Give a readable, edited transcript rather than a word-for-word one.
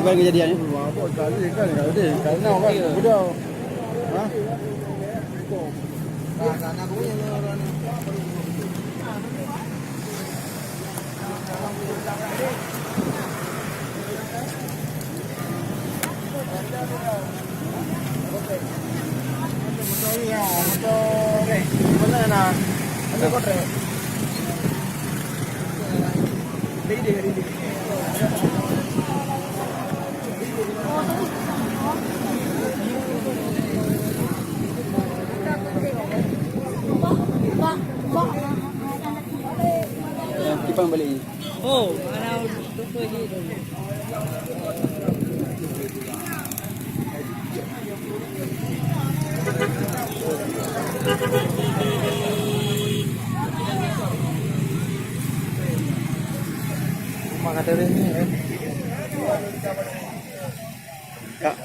Gimana kejadiannya? Apa kali kan ada karena kan budak. Ha? Nak punya orang ni. Motor ni ya, motor mana nak? Ada kotre. Ready. Kipang balik ni. Oh, mana lupa ni. Mak kata ni. Kak,